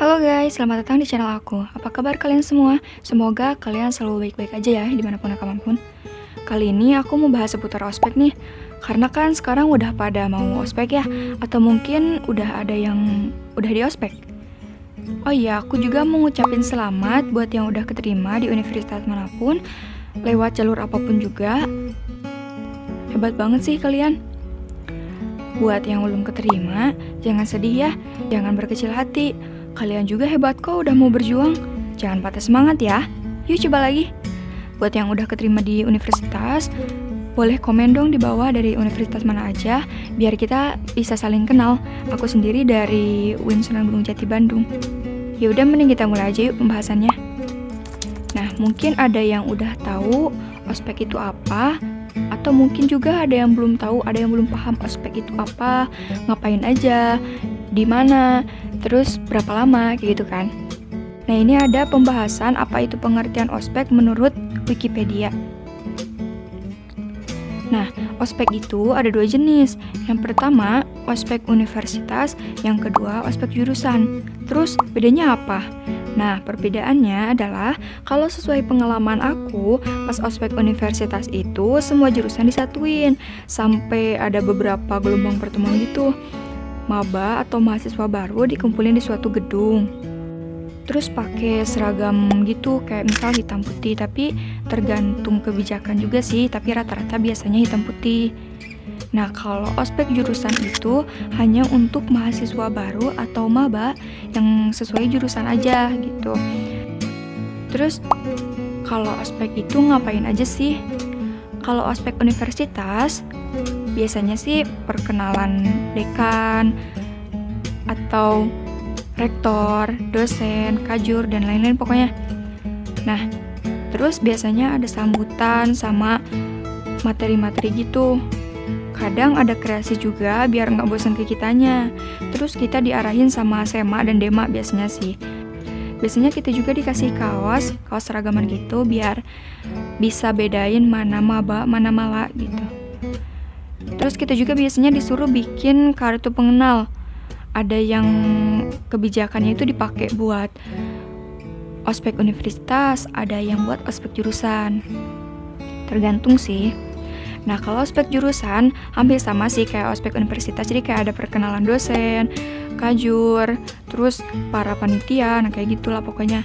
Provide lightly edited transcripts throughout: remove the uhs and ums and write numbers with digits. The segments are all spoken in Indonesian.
Halo guys, selamat datang di channel aku. Apa kabar kalian semua? Semoga kalian selalu baik-baik aja ya, dimanapun dan kapanpun. Kali ini aku mau bahas seputar ospek nih. Karena kan sekarang udah pada mau ospek ya, atau mungkin udah ada yang udah di ospek. Oh iya, aku juga mau ngucapin selamat buat yang udah keterima di universitas manapun, lewat jalur apapun juga. Hebat banget sih kalian. Buat yang belum keterima, jangan sedih ya, jangan berkecil hati. Kalian juga hebat kok udah mau berjuang. Jangan patah semangat ya. Yuk coba lagi. Buat yang udah keterima di universitas, boleh komen dong di bawah dari universitas mana aja, biar kita bisa saling kenal. Aku sendiri dari UIN Sunan Gunung Jati Bandung. Ya udah, mending kita mulai aja yuk pembahasannya. Nah, mungkin ada yang udah tahu ospek itu apa, atau mungkin juga ada yang belum tahu, ada yang belum paham ospek itu apa, ngapain aja, di mana, terus berapa lama, kayak gitu kan. Nah, ini ada pembahasan apa itu pengertian ospek menurut Wikipedia. Nah, ospek itu ada dua jenis. Yang pertama, ospek universitas, yang kedua, ospek jurusan. Terus, bedanya apa? Nah, perbedaannya adalah kalau sesuai pengalaman aku, pas ospek universitas itu semua jurusan disatuin, sampai ada beberapa gelombang pertemuan gitu. Maba atau mahasiswa baru dikumpulin di suatu gedung. Terus pakai seragam gitu, kayak misal hitam putih, tapi tergantung kebijakan juga sih, tapi rata-rata biasanya hitam putih. Nah, kalau ospek jurusan itu hanya untuk mahasiswa baru atau maba yang sesuai jurusan aja gitu. Terus, kalau ospek itu ngapain aja sih? Kalau ospek universitas, biasanya sih perkenalan dekan atau rektor, dosen, kajur, dan lain-lain pokoknya. Nah, terus biasanya ada sambutan sama materi-materi gitu. Kadang ada kreasi juga biar nggak bosan ke kitanya. Terus kita diarahin sama sema dan dema biasanya sih. Biasanya kita juga dikasih kaos seragaman gitu biar bisa bedain mana maba, mana mala gitu. Terus kita juga biasanya disuruh bikin kartu pengenal. Ada yang kebijakannya itu dipakai buat ospek universitas, ada yang buat ospek jurusan. Tergantung sih. Nah, kalau ospek jurusan hampir sama sih kayak ospek universitas. Jadi kayak ada perkenalan dosen, kajur, terus para panitia, nah kayak gitulah pokoknya.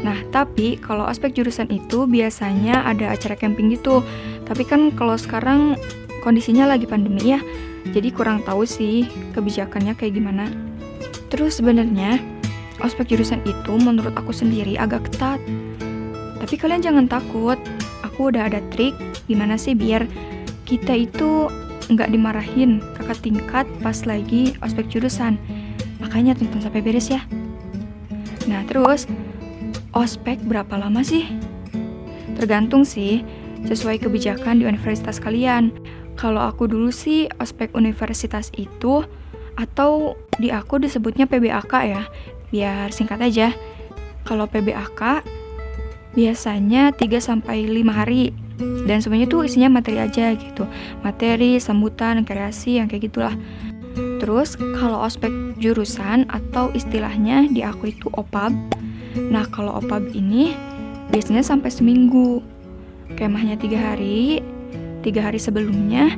Nah, tapi kalau ospek jurusan itu biasanya ada acara camping gitu. Tapi kan kalau sekarang kondisinya lagi pandemi ya, jadi kurang tahu sih kebijakannya kayak gimana. Terus sebenarnya ospek jurusan itu menurut aku sendiri agak ketat. Tapi kalian jangan takut, aku udah ada trik gimana sih biar kita itu nggak dimarahin kakak tingkat pas lagi ospek jurusan. Makanya tonton sampai beres ya. Nah, terus ospek berapa lama sih? Tergantung sih, sesuai kebijakan di universitas kalian. Kalau aku dulu sih ospek universitas itu, atau di aku disebutnya PBAK ya, biar singkat aja. Kalau PBAK biasanya 3-5 hari, dan semuanya tuh isinya materi aja gitu. Materi, sambutan, kreasi, yang kayak gitulah. Terus kalau ospek jurusan atau istilahnya di aku itu OPAB. Nah, kalau OPAB ini biasanya sampai seminggu. Kemahnya 3 hari. 3 hari sebelumnya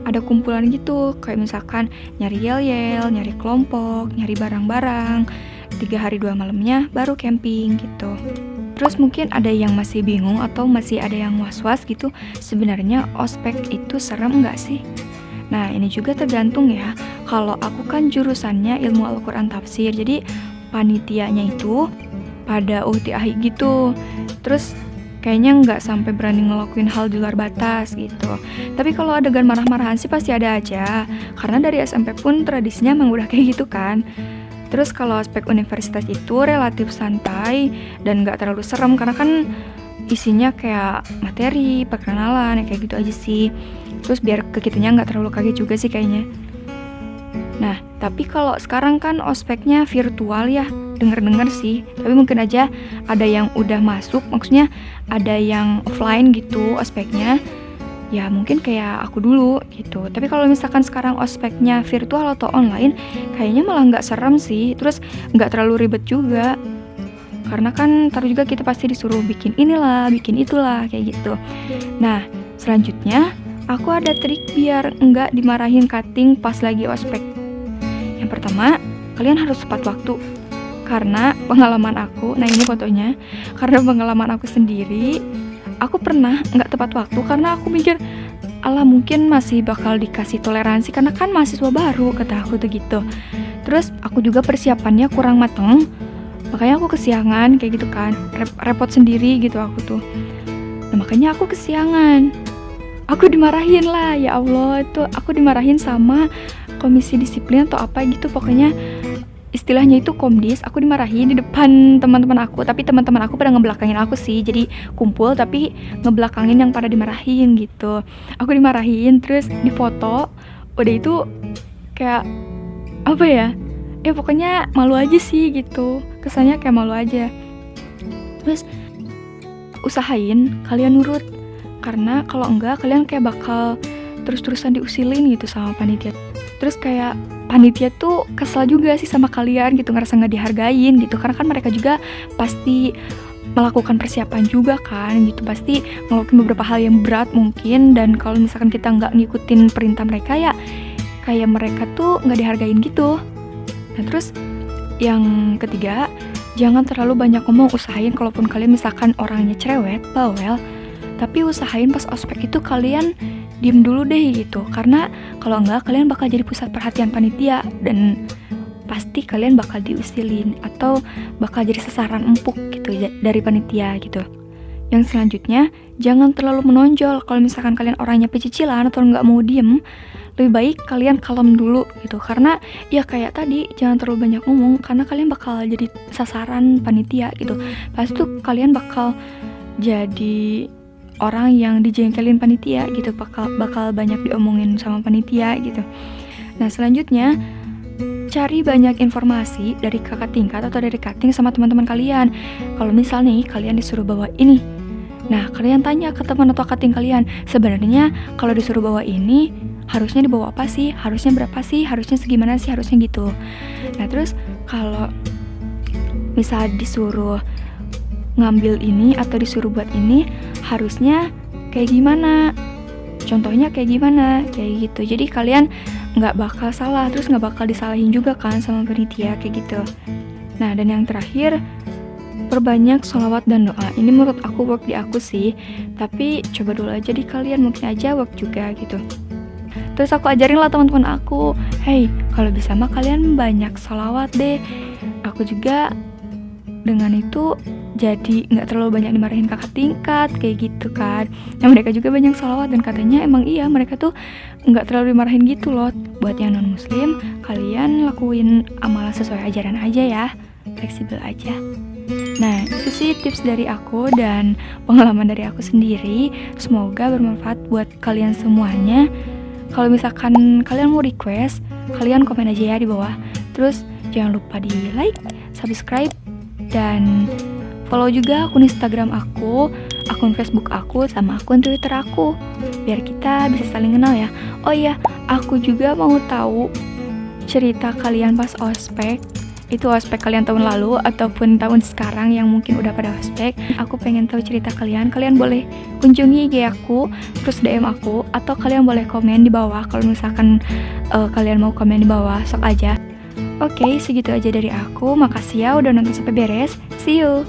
ada kumpulan gitu, kayak misalkan nyari yel-yel, nyari kelompok, nyari barang-barang. 3 hari 2 malamnya baru camping gitu. Terus mungkin ada yang masih bingung atau masih ada yang was-was gitu, sebenarnya ospek itu serem nggak sih? Nah, ini juga tergantung ya. Kalau aku kan jurusannya ilmu Al-Quran Tafsir, jadi panitianya itu pada UTAI gitu. Terus kayaknya nggak sampai berani ngelakuin hal di luar batas gitu. Tapi kalau adegan marah-marahan sih pasti ada aja. Karena dari SMP pun tradisinya emang udah kayak gitu kan. Terus kalau aspek universitas itu relatif santai dan nggak terlalu serem karena kan isinya kayak materi, perkenalan, ya kayak gitu aja sih. Terus biar ke kitanya nggak terlalu kaget juga sih kayaknya. Nah, tapi kalau sekarang kan ospeknya virtual ya, denger-denger sih. Tapi mungkin aja ada yang udah masuk, maksudnya ada yang offline gitu ospeknya. ya mungkin kayak aku dulu gitu. Tapi kalau misalkan sekarang ospeknya virtual atau online, kayaknya malah nggak serem sih, terus nggak terlalu ribet juga. Karena kan ntar juga kita pasti disuruh bikin inilah, bikin itulah, kayak gitu. Nah, selanjutnya aku ada trik biar nggak dimarahin cutting pas lagi ospek. Yang pertama, kalian harus tepat waktu. Karena pengalaman aku, nah ini fotonya, karena pengalaman aku sendiri, aku pernah nggak tepat waktu karena aku mikir, alah mungkin masih bakal dikasih toleransi karena kan mahasiswa baru, kata aku tuh gitu. Terus aku juga persiapannya kurang mateng, makanya aku kesiangan kayak gitu kan, repot sendiri gitu aku tuh. Nah makanya aku kesiangan, aku dimarahin lah, ya Allah, itu aku dimarahin sama komisi disiplin atau apa gitu, pokoknya istilahnya itu komdis. Aku dimarahin di depan teman-teman aku, tapi teman-teman aku pada ngebelakangin aku sih, jadi kumpul tapi ngebelakangin yang pada dimarahin gitu. Aku dimarahin terus difoto, udah itu kayak apa ya, pokoknya malu aja sih gitu, kesannya kayak malu aja. Terus usahain kalian nurut, karena kalau enggak kalian kayak bakal terus-terusan diusilin gitu sama panitia. Terus kayak panitia tuh kesel juga sih sama kalian gitu, ngerasa nggak dihargain gitu, karena kan mereka juga pasti melakukan persiapan juga kan gitu, pasti ngelakuin beberapa hal yang berat mungkin, dan kalau misalkan kita nggak ngikutin perintah mereka ya kayak mereka tuh nggak dihargain gitu. Nah terus yang ketiga, jangan terlalu banyak ngomong. Usahain kalaupun kalian misalkan orangnya cerewet, bawel, tapi usahain pas ospek itu kalian diem dulu deh gitu, karena kalau enggak kalian bakal jadi pusat perhatian panitia dan pasti kalian bakal diusilin atau bakal jadi sasaran empuk gitu dari panitia gitu. Yang selanjutnya, jangan terlalu menonjol. Kalau misalkan kalian orangnya pecicilan atau nggak mau diem, lebih baik kalian kalem dulu gitu, karena ya kayak tadi, jangan terlalu banyak ngomong karena kalian bakal jadi sasaran panitia gitu. Pasti tuh kalian bakal jadi orang yang dijengkelin panitia gitu, bakal banyak diomongin sama panitia gitu. Nah selanjutnya, cari banyak informasi dari kakak tingkat atau dari cutting sama teman-teman kalian. Kalau misal nih kalian disuruh bawa ini, nah kalian tanya ke teman atau cutting kalian, sebenarnya kalau disuruh bawa ini harusnya dibawa apa sih, harusnya berapa sih, harusnya segimana sih, harusnya gitu. Nah terus kalau misal disuruh ngambil ini atau disuruh buat ini, harusnya kayak gimana, contohnya kayak gimana, kayak gitu. Jadi kalian nggak bakal salah, terus nggak bakal disalahin juga kan sama panitia kayak gitu. Nah dan yang terakhir, perbanyak sholawat dan doa. Ini menurut aku work di aku sih, tapi coba dulu aja di kalian, mungkin aja work juga gitu. Terus aku ajarin lah teman-teman aku, hey kalau bisa mah kalian banyak sholawat deh. Aku juga dengan itu jadi nggak terlalu banyak dimarahin kakak tingkat kayak gitu kan. Nah mereka juga banyak sholawat dan katanya emang iya, mereka tuh nggak terlalu dimarahin gitu loh. Buat yang non muslim, kalian lakuin amalan sesuai ajaran aja ya, fleksibel aja. Nah itu sih tips dari aku dan pengalaman dari aku sendiri. Semoga bermanfaat buat kalian semuanya. Kalau misalkan kalian mau request, kalian komen aja ya di bawah. Terus jangan lupa di like, subscribe, dan follow juga akun Instagram aku, akun Facebook aku, sama akun Twitter aku, biar kita bisa saling kenal ya. Oh iya, aku juga mau tahu cerita kalian pas ospek. Itu ospek kalian tahun lalu ataupun tahun sekarang yang mungkin udah pada ospek. Aku pengen tahu cerita kalian. Kalian boleh kunjungi IG aku, terus DM aku, atau kalian boleh komen di bawah. Kalau misalkan kalian mau komen di bawah, sok aja. Oke, segitu aja dari aku. Makasih ya udah nonton sampai beres. See you.